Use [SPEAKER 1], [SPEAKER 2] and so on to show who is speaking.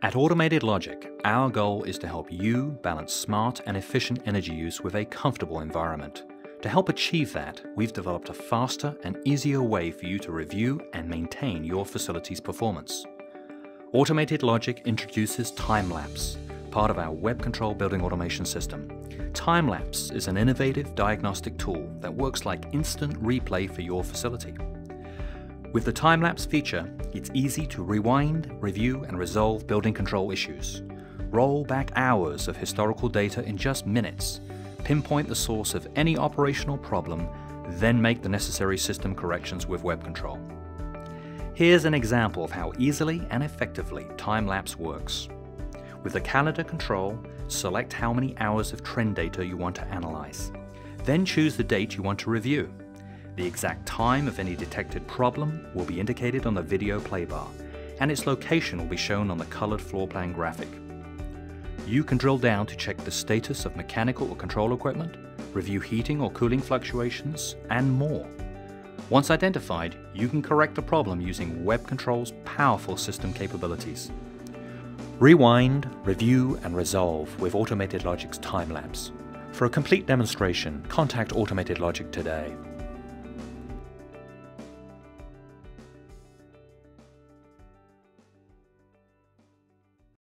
[SPEAKER 1] At Automated Logic, our goal is to help you balance smart and efficient energy use with a comfortable environment. To help achieve that, we've developed a faster and easier way for you to review and maintain your facility's performance. Automated Logic introduces Time-Lapse, part of our Web Control Building Automation system. Time-Lapse is an innovative diagnostic tool that works like instant replay for your facility. With the Time-Lapse feature, it's easy to rewind, review, and resolve building control issues. Roll back hours of historical data in just minutes, pinpoint the source of any operational problem, then make the necessary system corrections with Web Control. Here's an example of how easily and effectively Time-Lapse works. With the calendar control, select how many hours of trend data you want to analyze. Then choose the date you want to review. The exact time of any detected problem will be indicated on the video playbar, and its location will be shown on the colored floor plan graphic. You can drill down to check the status of mechanical or control equipment, review heating or cooling fluctuations, and more. Once identified, you can correct the problem using Web Control's powerful system capabilities. Rewind, review, and resolve with Automated Logic's Time-Lapse. For a complete demonstration, contact Automated Logic today.